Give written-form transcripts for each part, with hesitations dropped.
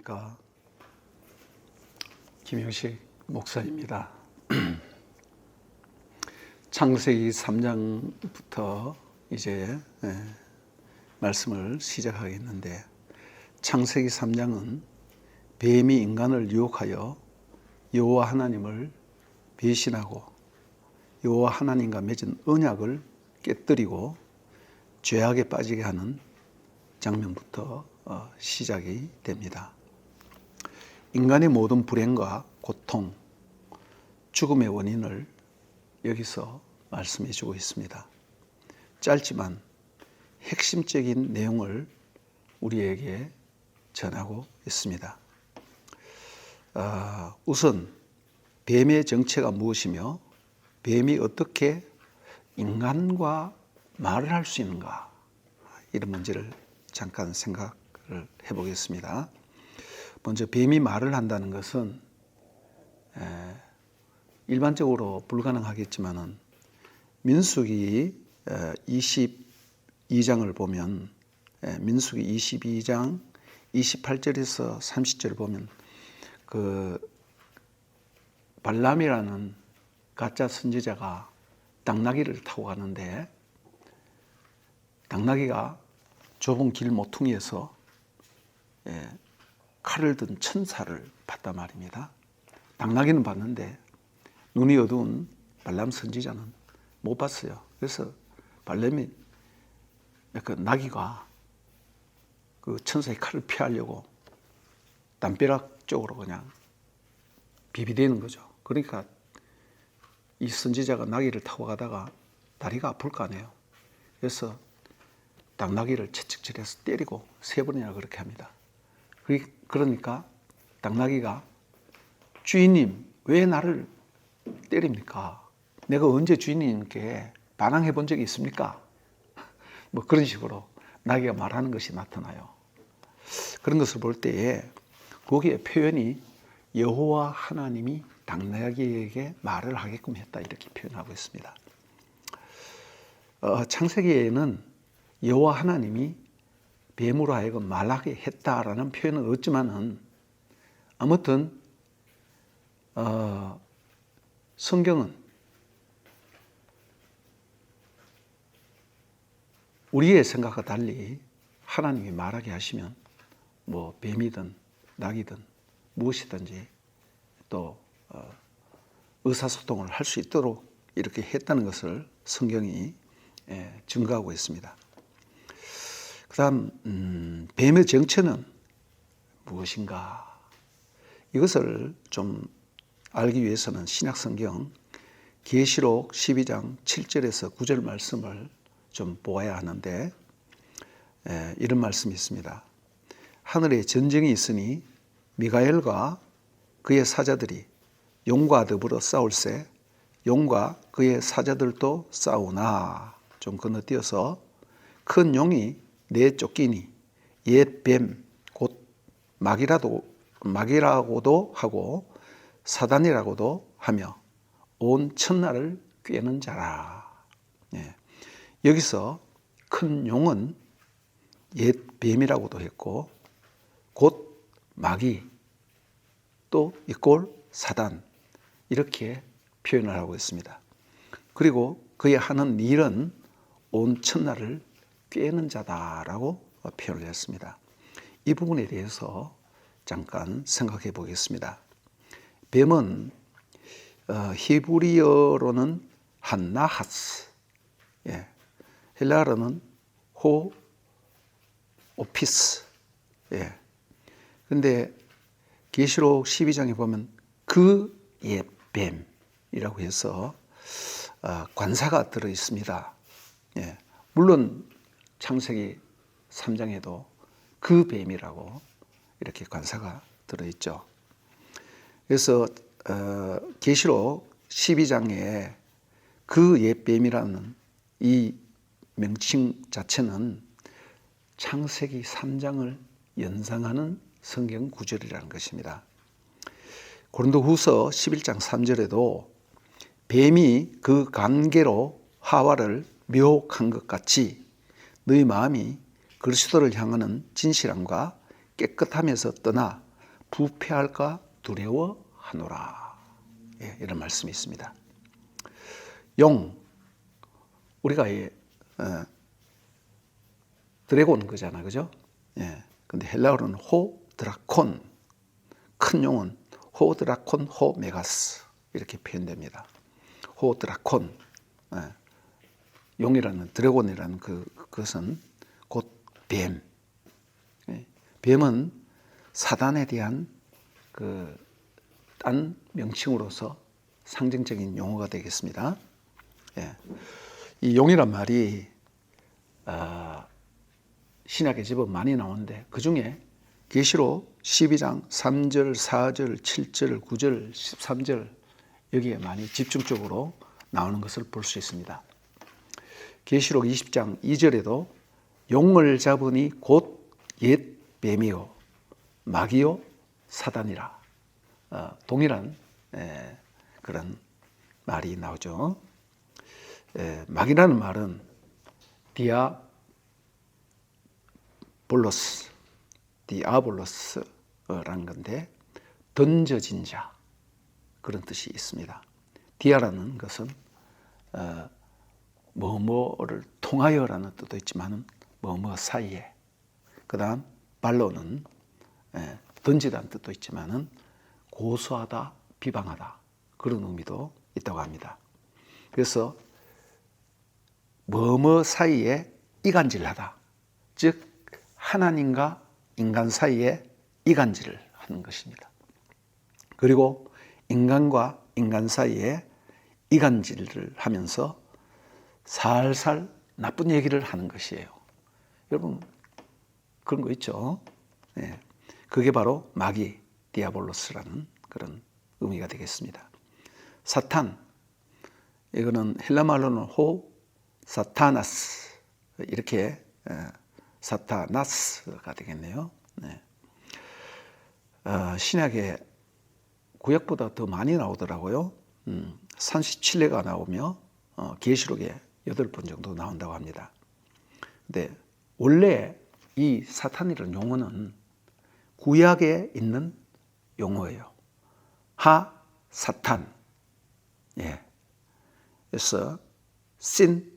안녕하십니까. 김영식 목사입니다. 창세기 3장부터 이제 말씀을 시작하겠는데, 창세기 3장은 뱀이 인간을 유혹하여 여호와 하나님을 배신하고 여호와 하나님과 맺은 언약을 깨뜨리고 죄악에 빠지게 하는 장면부터 시작이 됩니다. 인간의 모든 불행과 고통, 죽음의 원인을 여기서 말씀해 주고 있습니다. 짧지만 핵심적인 내용을 우리에게 전하고 있습니다. 우선 뱀의 정체가 무엇이며 뱀이 어떻게 인간과 말을 할 수 있는가, 이런 문제를 잠깐 생각을 해보겠습니다. 먼저 뱀이 말을 한다는 것은 일반적으로 불가능하겠지만은 민수기 22장을 보면, 민수기 22장 28절에서 30절을 보면 그 발람이라는 가짜 선지자가 당나귀를 타고 가는데, 당나귀가 좁은 길 모퉁이에서 칼을 든 천사를 봤단 말입니다. 당나귀는 봤는데 눈이 어두운 발람 선지자는 못 봤어요. 그래서 발람이 그 나귀가 그 천사의 칼을 피하려고 담벼락 쪽으로 그냥 비비대는 거죠. 그러니까 이 선지자가 나귀를 타고 가다가 다리가 아플 거 아니에요. 그래서 당나귀를 채찍질해서 때리고 3번이나 그렇게 합니다. 그러니까 당나귀가, 주인님 왜 나를 때립니까? 내가 언제 주인님께 반항해 본 적이 있습니까? 뭐 그런 식으로 나귀가 말하는 것이 나타나요. 그런 것을 볼 때에 거기에 표현이 여호와 하나님이 당나귀에게 말을 하게끔 했다, 이렇게 표현하고 있습니다. 창세기에는 여호와 하나님이 뱀으로 하여금 말하게 했다라는 표현은 없지만은, 아무튼 성경은 우리의 생각과 달리 하나님이 말하게 하시면 뭐 뱀이든 낙이든 무엇이든지 또 의사소통을 할 수 있도록 이렇게 했다는 것을 성경이 증거하고 있습니다. 그 다음 뱀의 정체는 무엇인가, 이것을 좀 알기 위해서는 신약성경 계시록 12장 7절에서 9절 말씀을 좀 보아야 하는데, 이런 말씀이 있습니다. 하늘에 전쟁이 있으니 미가엘과 그의 사자들이 용과 더불어 싸울세 용과 그의 사자들도 싸우나. 좀 건너뛰어서 큰 용이 내쫓기니 옛 뱀 곧 마귀라고도 하고 사단이라고도 하며 온 천하를 꿰는 자라. 여기서 큰 용은 옛 뱀이라고도 했고, 곧 마귀 또 이꼴 사단, 이렇게 표현을 하고 있습니다. 그리고 그의 하는 일은 온 천하를 꿰는 자다라고 표현을 했습니다. 이 부분에 대해서 잠깐 생각해 보겠습니다. 뱀은 히브리어로는 한나하스, 헬라어로는 호오피스. 근데 계시록 12장에 보면 그 옛 뱀이라고 해서 관사가 들어 있습니다. 물론 창세기 3장에도 그 뱀이라고 이렇게 관사가 들어있죠. 그래서 계시록 12장에 그 옛 뱀이라는 이 명칭 자체는 창세기 3장을 연상하는 성경 구절이라는 것입니다. 고린도후서 11장 3절에도 뱀이 그 관계로 하와를 미혹한 것 같이 너희 마음이 그리스도를 향하는 진실함과 깨끗함에서 떠나 부패할까 두려워하노라. 예, 이런 말씀이 있습니다. 용, 우리가 드래곤 그잖아, 그죠? 예. 근데 헬라어로는 호 드라콘, 큰 용은 호 드라콘 호 메가스 이렇게 표현됩니다. 호 드라콘, 예. 용이라는 드래곤이라는 그것은 곧 뱀. 예. 뱀은 사단에 대한 딴 명칭으로서 상징적인 용어가 되겠습니다. 예. 이 용이란 말이 신약에 제법 많이 나오는데 그 중에 계시록 12장 3절, 4절, 7절, 9절, 13절 여기에 많이 집중적으로 나오는 것을 볼 수 있습니다. 계시록 20장 2절에도 용을 잡으니 곧 옛 뱀이요 마귀요 사단이라, 동일한 그런 말이 나오죠. 마귀라는 말은 디아볼로스라는 건데 던져진 자 그런 뜻이 있습니다. 디아라는 것은 뭐뭐를 통하여라는 뜻도 있지만 뭐뭐 사이에, 그 다음 발로는 던지다는 뜻도 있지만 고소하다, 비방하다 그런 의미도 있다고 합니다. 그래서 뭐뭐 사이에 이간질하다, 즉 하나님과 인간 사이에 이간질을 하는 것입니다. 그리고 인간과 인간 사이에 이간질을 하면서 살살 나쁜 얘기를 하는 것이에요. 여러분 그런 거 있죠? 네. 그게 바로 마귀, 디아볼로스라는 그런 의미가 되겠습니다. 사탄, 이거는 헬라 말로는 사타나스, 이렇게 사타나스가 되겠네요. 네. 신약에 구약보다 더 많이 나오더라고요. 37회가 나오며 계시록에 8번 정도 나온다고 합니다. 근데 원래 이 사탄이라는 용어는 구약에 있는 용어예요. 사탄. 예. 그래서 sin,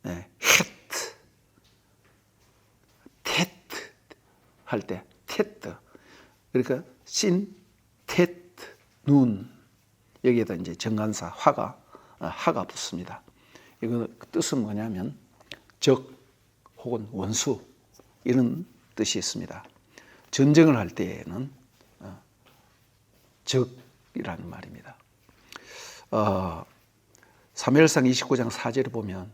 het, tet 할 때 tet. 그러니까 sin, tet, 눈 여기에다 이제 정관사 하가 붙습니다. 이거 뜻은 뭐냐면 적 혹은 원수 이런 뜻이 있습니다. 전쟁을 할 때에는 적이라는 말입니다. 사무엘상 29장 4절에 보면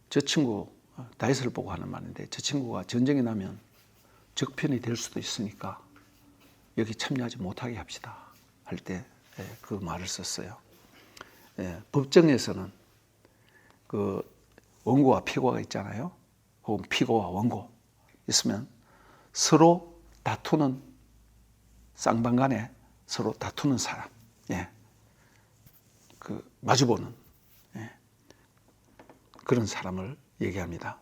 저 친구 다윗을 보고 하는 말인데, 저 친구가 전쟁이 나면 적편이 될 수도 있으니까 여기 참여하지 못하게 합시다 할 때 그 말을 썼어요. 법정에서는 그 원고와 피고가 있잖아요. 혹은 피고와 원고 있으면 서로 다투는, 쌍방간에 서로 다투는 사람, 그 마주보는 그런 사람을 얘기합니다.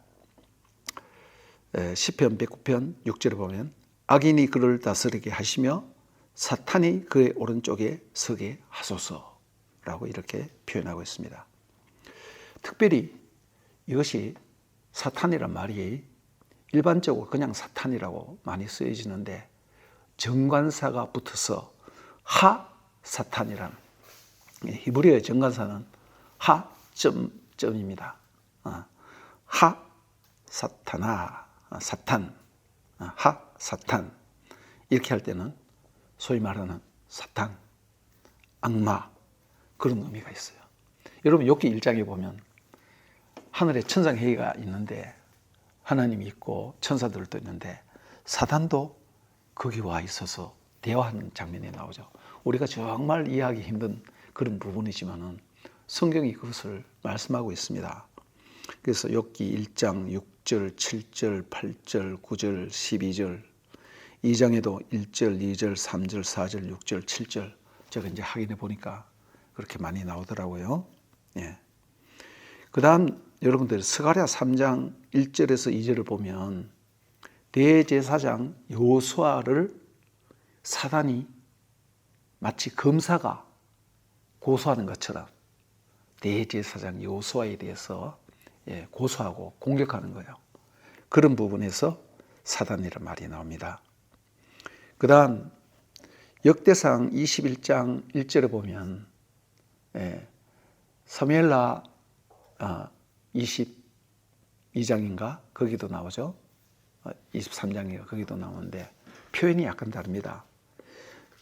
시편 109편 6절에 보면 악인이 그를 다스리게 하시며 사탄이 그의 오른쪽에 서게 하소서라고 이렇게 표현하고 있습니다. 특별히 이것이 사탄이란 말이 일반적으로 그냥 사탄이라고 많이 쓰여지는데 정관사가 붙어서 사탄이라는, 히브리어의 정관사는 점입니다. 사탄, 사탄 이렇게 할 때는 소위 말하는 사탄, 악마 그런 의미가 있어요. 여러분 욥기 1장에 보면 하늘에 천상회의가 있는데 하나님이 있고 천사들도 있는데 사탄도 거기 와 있어서 대화하는 장면이 나오죠. 우리가 정말 이해하기 힘든 그런 부분이지만은 성경이 그것을 말씀하고 있습니다. 그래서 욥기 1장 6절, 7절, 8절, 9절, 12절, 2장에도 1절, 2절, 3절, 4절, 6절, 7절 제가 이제 확인해 보니까 그렇게 많이 나오더라고요. 그 다음 여러분들 스가랴 3장 1절에서 2절을 보면 대제사장 여호수아를 사단이 마치 검사가 고소하는 것처럼 대제사장 여호수아에 대해서 고소하고 공격하는 거예요. 그런 부분에서 사단이라는 말이 나옵니다. 그 다음 역대상 21장 1절에 보면 사무엘하 22장인가 거기도 나오죠. 23장인가 거기도 나오는데 표현이 약간 다릅니다.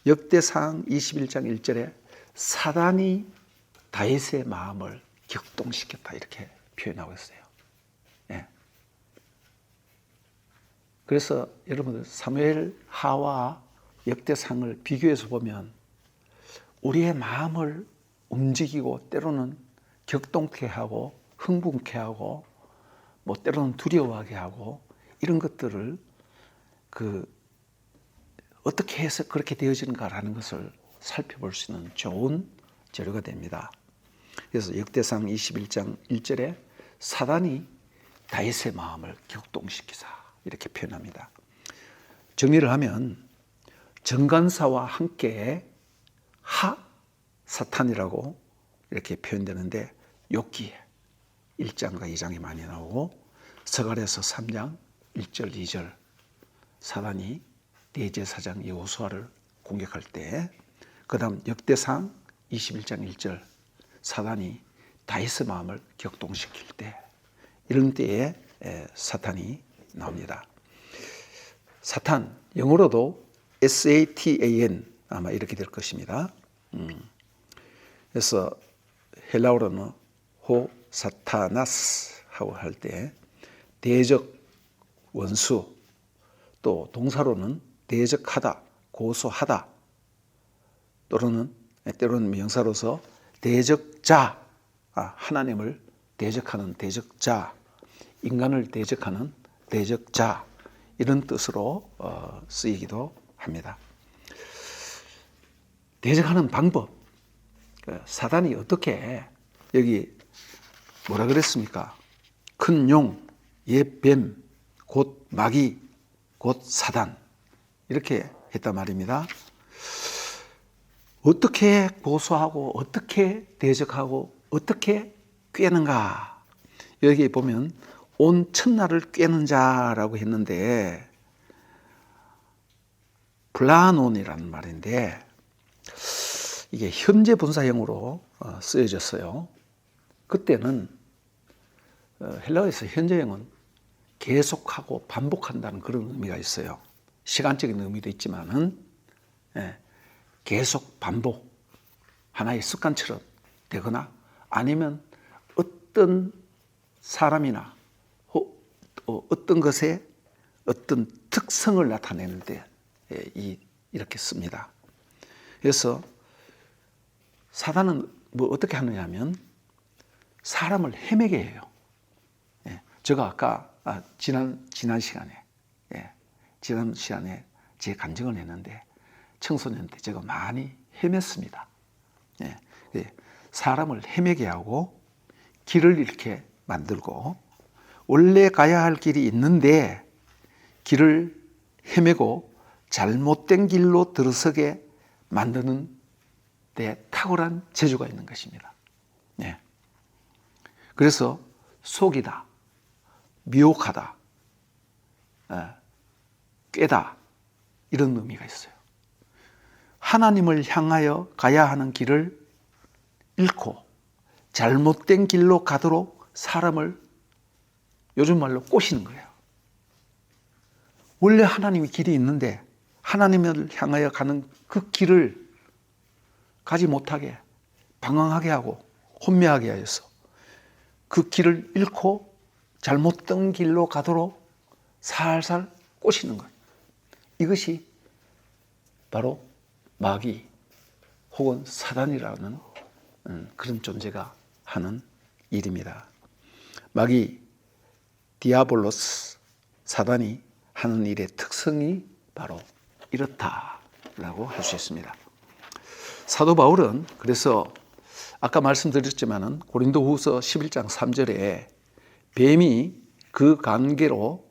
역대상 21장 1절에 사단이 다윗의 마음을 격동시켰다 이렇게 표현하고 있어요. 그래서 여러분들 사무엘하와 역대상을 비교해서 보면 우리의 마음을 움직이고 때로는 격동케 하고 흥분케 하고 뭐 때로는 두려워하게 하고 이런 것들을 어떻게 해서 그렇게 되어지는가라는 것을 살펴볼 수 있는 좋은 재료가 됩니다. 그래서 역대상 21장 1절에 사단이 다윗의 마음을 격동시키사 이렇게 표현합니다. 정리를 하면 정간사와 함께 사탄이라고 이렇게 표현되는데 욥기 1장과 2장이 많이 나오고 서갈에서 3장 1절 2절 사단이 대제사장 여호수아를 공격할 때, 그 다음 역대상 21장 1절 사단이 다윗의 마음을 격동시킬 때, 이런 때에 사탄이 나옵니다. 사탄 영어로도 SATAN 아마 이렇게 될 것입니다. 그래서 헬라어로는 호 사타나스 하고 할 때 대적 원수, 또 동사로는 대적하다, 고소하다, 때로는 명사로서 대적자, 하나님을 대적하는 대적자, 인간을 대적하는 대적자, 이런 뜻으로 쓰이기도 합니다. 대적하는 방법, 사단이 어떻게, 여기 뭐라 그랬습니까? 큰 용, 옛 뱀, 곧 마귀, 곧 사단, 이렇게 했단 말입니다. 어떻게 고소하고 어떻게 대적하고 어떻게 꿰는가? 여기 보면 온 천하를 꿰는 자라고 했는데 플라논이라는 말인데 이게 현재 분사형으로 쓰여졌어요. 그때는 헬라어에서 현재형은 계속하고 반복한다는 그런 의미가 있어요. 시간적인 의미도 있지만은 계속 반복, 하나의 습관처럼 되거나 아니면 어떤 사람이나 어떤 것의 어떤 특성을 나타내는데 이렇게 씁니다. 그래서 사단은 뭐 어떻게 하느냐 하면 사람을 헤매게 해요. 제가 아까 지난 시간에 제 간증을 했는데 청소년 때 제가 많이 헤맸습니다. 사람을 헤매게 하고 길을 잃게 만들고 원래 가야 할 길이 있는데 길을 헤매고 잘못된 길로 들어서게 만드는 데 탁월한 재주가 있는 것입니다. 그래서 속이다, 미혹하다, 꿰다, 이런 의미가 있어요. 하나님을 향하여 가야 하는 길을 잃고 잘못된 길로 가도록 사람을 요즘 말로 꼬시는 거예요. 원래 하나님의 길이 있는데 하나님을 향하여 가는 그 길을 가지 못하게 방황하게 하고 혼미하게 하여서 그 길을 잃고 잘못된 길로 가도록 살살 꼬시는 거예요. 이것이 바로 마귀 혹은 사단이라는 그런 존재가 하는 일입니다. 마귀, 디아볼로스, 사단이 하는 일의 특성이 바로 이렇다라고 할 수 있습니다. 사도 바울은 그래서 아까 말씀드렸지만은 고린도후서 11장 3절에 뱀이 그 관계로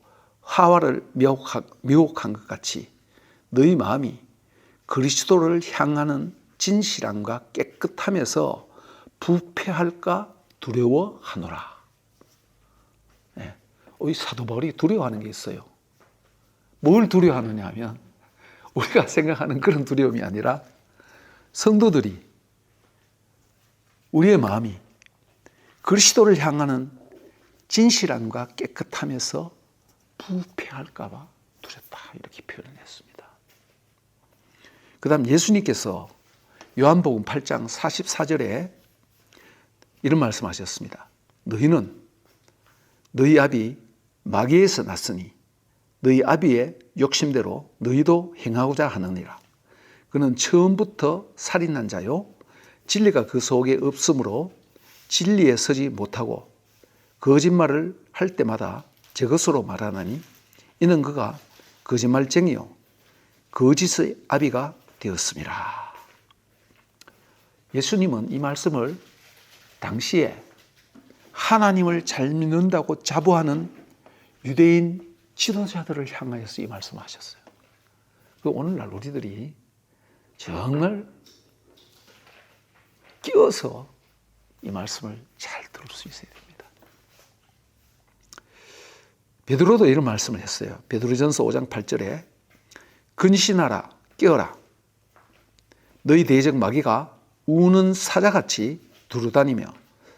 하와를 미혹한 것 같이 너희 마음이 그리스도를 향하는 진실함과 깨끗함에서 부패할까 두려워하노라. 네. 이 사도 바울이 두려워하는 게 있어요. 뭘 두려워하느냐 하면 우리가 생각하는 그런 두려움이 아니라 성도들이 우리의 마음이 그리스도를 향하는 진실함과 깨끗함에서 부패할까 봐 두렵다 이렇게 표현을 했습니다. 그 다음 예수님께서 요한복음 8장 44절에 이런 말씀하셨습니다. 너희는 너희 아비 마귀에서 났으니 너희 아비의 욕심대로 너희도 행하고자 하느니라. 그는 처음부터 살인한 자요 진리가 그 속에 없으므로 진리에 서지 못하고 거짓말을 할 때마다 저것으로 말하나니 이는 그가 거짓말쟁이요 거짓의 아비가 되었습니다. 예수님은 이 말씀을 당시에 하나님을 잘 믿는다고 자부하는 유대인 지도자들을 향하여서 이 말씀을 하셨어요. 오늘날 우리들이 정말 끼어서 이 말씀을 잘 들을 수 있어야 됩니다. 베드로도 이런 말씀을 했어요. 베드로전서 5장 8절에 근신하라 깨어라 너희 대적 마귀가 우는 사자같이 두루다니며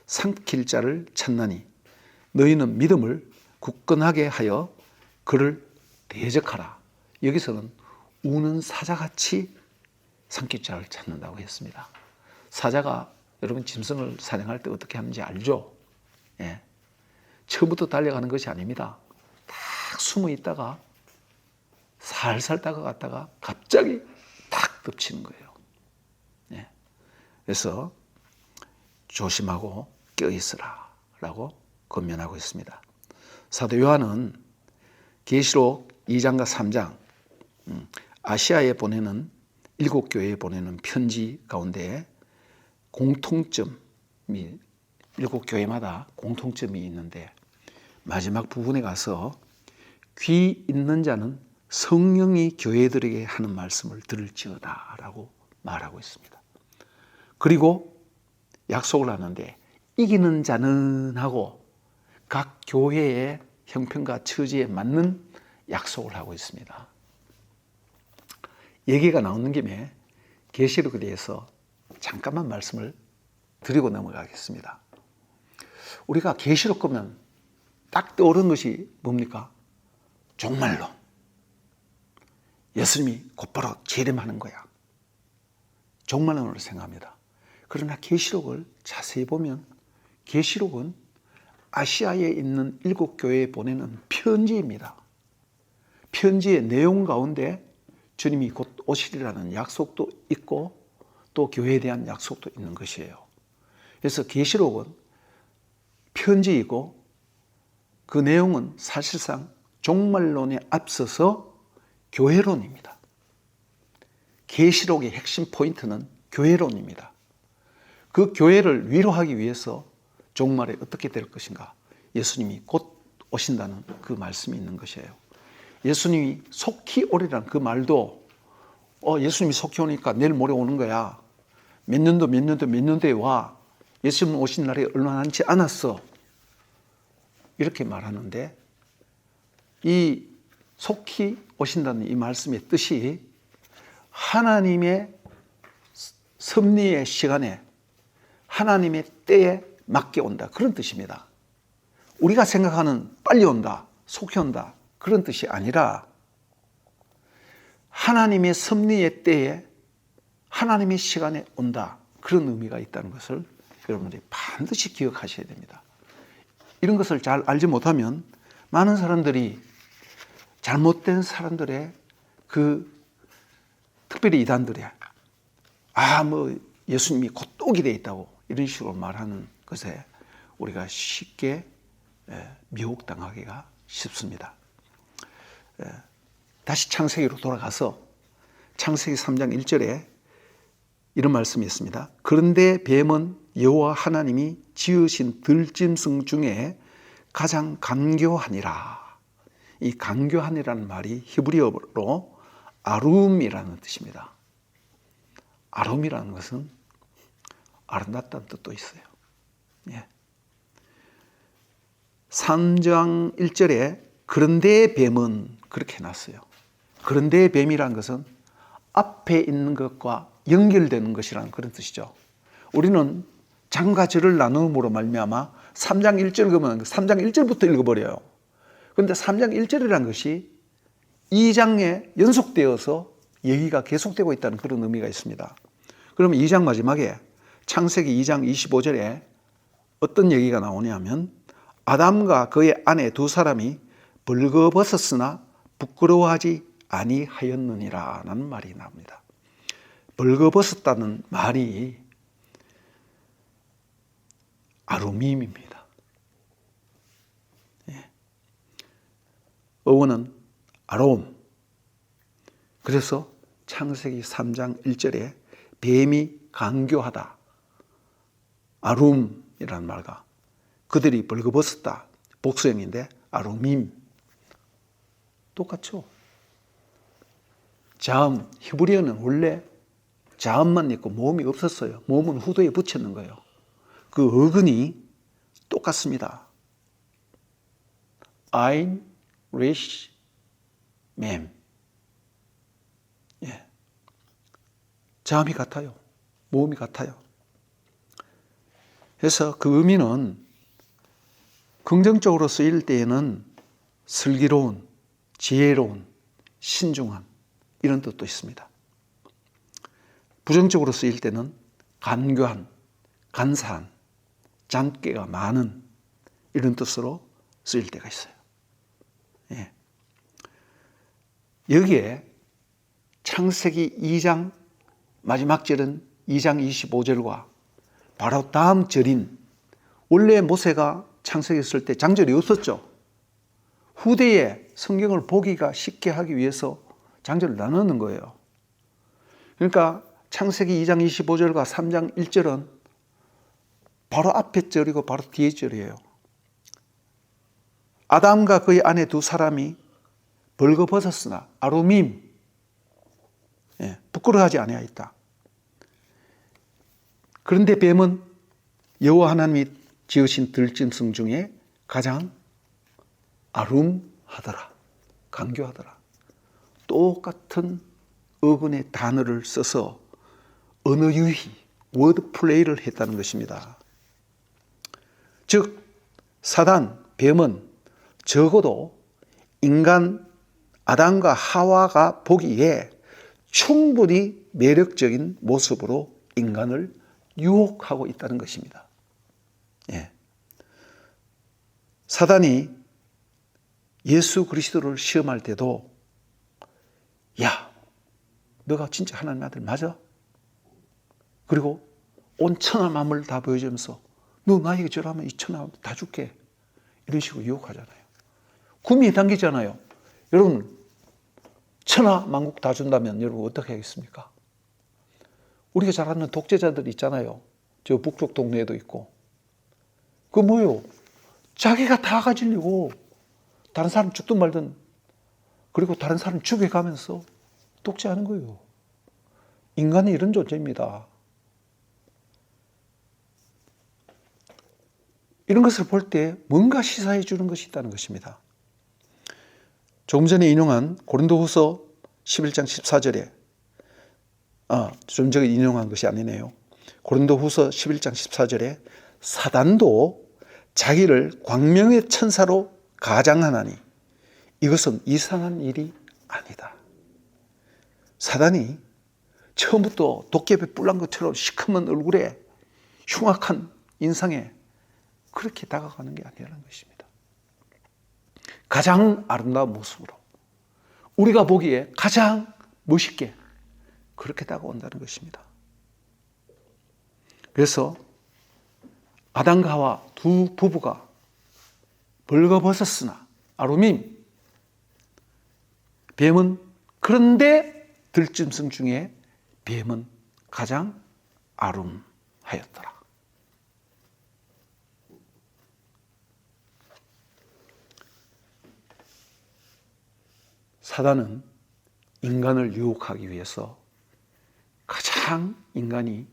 삼킬 자를 찾나니 너희는 믿음을 굳건하게 하여 그를 대적하라. 여기서는 우는 사자같이 삼킬 자를 찾는다고 했습니다. 사자가 여러분 짐승을 사냥할 때 어떻게 하는지 알죠? 예. 처음부터 달려가는 것이 아닙니다. 딱 숨어 있다가 살살 다가갔다가 갑자기 탁 덮치는 거예요. 예. 그래서 조심하고 껴있으라 라고 권면하고 있습니다. 사도 요한은 계시록 2장과 3장 아시아에 보내는 7교회에 보내는 편지 가운데 공통점이 7교회마다 공통점이 있는데 마지막 부분에 가서 귀 있는 자는 성령이 교회들에게 하는 말씀을 들을지어다 라고 말하고 있습니다. 그리고 약속을 하는데 이기는 자는 하고 각 교회의 형편과 처지에 맞는 약속을 하고 있습니다. 얘기가 나오는 김에 계시록에 대해서 잠깐만 말씀을 드리고 넘어가겠습니다. 우리가 계시록 보면 딱 떠오르는 것이 뭡니까? 종말론. 예수님이 곧바로 재림하는 거야. 종말론으로 생각합니다. 그러나 계시록을 자세히 보면 계시록은 아시아에 있는 7교회에 보내는 편지입니다. 편지의 내용 가운데 주님이 곧 오시리라는 약속도 있고 또 교회에 대한 약속도 있는 것이에요. 그래서 계시록은 편지이고 그 내용은 사실상 종말론에 앞서서 교회론입니다. 계시록의 핵심 포인트는 교회론입니다. 그 교회를 위로하기 위해서 종말에 어떻게 될 것인가? 예수님이 곧 오신다는 그 말씀이 있는 것이에요. 예수님이 속히 오리라는 그 말도 예수님이 속히 오니까 내일 모레 오는 거야. 몇 년도에 와. 예수님 오신 날이 얼마 남지 않았어. 이렇게 말하는데 이 속히 오신다는 이 말씀의 뜻이 하나님의 섭리의 시간에 하나님의 때에 맞게 온다. 그런 뜻입니다. 우리가 생각하는 빨리 온다, 속히 온다. 그런 뜻이 아니라 하나님의 섭리의 때에 하나님의 시간에 온다. 그런 의미가 있다는 것을 여러분들이 반드시 기억하셔야 됩니다. 이런 것을 잘 알지 못하면 많은 사람들이 잘못된 사람들의 특별히 이단들의 예수님이 곧 오게 돼 있다고 이런 식으로 말하는 것에 우리가 쉽게 미혹당하기가 쉽습니다. 다시 창세기로 돌아가서 창세기 3장 1절에 이런 말씀이 있습니다. 그런데 뱀은 여호와 하나님이 지으신 들짐승 중에 가장 간교하니라. 이 강교한이라는 말이 히브리어로 아룸이라는 뜻입니다. 아룸이라는 것은 아름답다는 뜻도 있어요. 예. 3장 1절에 그런데 뱀은 그렇게 해놨어요. 그런데 뱀이라는 것은 앞에 있는 것과 연결되는 것이라는 그런 뜻이죠. 우리는 장과 절을 나눔으로 말미암아 3장 1절 그러면 3장 1절부터 읽어버려요. 그런데 3장 1절이라는 것이 2장에 연속되어서 얘기가 계속되고 있다는 그런 의미가 있습니다. 그러면 2장 마지막에 창세기 2장 25절에 어떤 얘기가 나오냐면 아담과 그의 아내 두 사람이 벌거벗었으나 부끄러워하지 아니하였느니라 라는 말이 나옵니다. 벌거벗었다는 말이 아루밈입니다. 예. 어원은 아롬. 그래서 창세기 3장 1절에 뱀이 강교하다. 아룸이라는 말과 그들이 벌거벗었다. 복수형인데 아루밈. 똑같죠. 자음, 히브리어는 원래 자음만 있고 모음이 없었어요. 모음은 후도에 붙였는 거예요. 그 어근이 똑같습니다. 아인, 리시, 맴. 예. 자음이 같아요. 모음이 같아요. 그래서 그 의미는 긍정적으로 쓰일 때에는 슬기로운, 지혜로운, 신중한 이런 뜻도 있습니다. 부정적으로 쓰일 때는 간교한, 간사한, 잔꾀가 많은 이런 뜻으로 쓰일 때가 있어요. 예. 여기에 창세기 2장 마지막 절은 2장 25절과 바로 다음 절인 원래 모세가 창세기 쓸 때 장절이 없었죠. 후대에 성경을 보기가 쉽게 하기 위해서 장절을 나누는 거예요. 그러니까 창세기 2장 25절과 3장 1절은 바로 앞에 절이고 바로 뒤에 절이에요. 아담과 그의 아내 두 사람이 벌거벗었으나 아루밈, 예, 부끄러워하지 아니하였다. 그런데 뱀은 여호와 하나님이 지으신 들짐승 중에 가장 아룸하더라, 강교하더라. 똑같은 어근의 단어를 써서 언어 유희, 워드 플레이를 했다는 것입니다. 즉 사단, 뱀은 적어도 인간 아담과 하와가 보기에 충분히 매력적인 모습으로 인간을 유혹하고 있다는 것입니다. 예. 사단이 예수 그리스도를 시험할 때도 야, 너가 진짜 하나님의 아들 맞아? 그리고 온 천하 만물을 다 보여주면서 너 나에게 절하면 이 천하 다 줄게. 이런 식으로 유혹하잖아요. 구미에 당기잖아요. 여러분 천하 만국 다 준다면 여러분 어떻게 하겠습니까? 우리가 잘 아는 독재자들 있잖아요. 저 북쪽 동네에도 있고. 그 뭐예요? 자기가 다 가지려고 다른 사람 죽든 말든 그리고 다른 사람 죽여가면서 독재하는 거예요. 인간이 이런 존재입니다. 이런 것을 볼 때 뭔가 시사해 주는 것이 있다는 것입니다. 조금 전에 인용한 고린도후서 11장 14절에 좀 전에 인용한 것이 아니네요. 고린도후서 11장 14절에 사단도 자기를 광명의 천사로 가장하나니 이것은 이상한 일이 아니다. 사단이 처음부터 도깨비 뿔난 것처럼 시커먼 얼굴에 흉악한 인상에 그렇게 다가가는 게 아니라는 것입니다. 가장 아름다운 모습으로 우리가 보기에 가장 멋있게 그렇게 다가온다는 것입니다. 그래서 아담과 하와 두 부부가 벌거벗었으나 아루밈, 뱀은 그런데 들짐승 중에 뱀은 가장 아름하였더라. 사단은 인간을 유혹하기 위해서 가장 인간이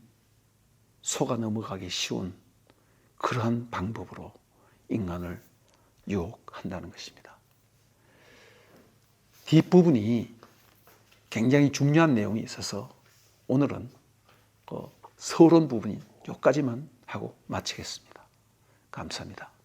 속아 넘어가기 쉬운 그러한 방법으로 인간을 유혹한다는 것입니다. 뒷부분이 굉장히 중요한 내용이 있어서 오늘은 서론 부분인 여기까지만 하고 마치겠습니다. 감사합니다.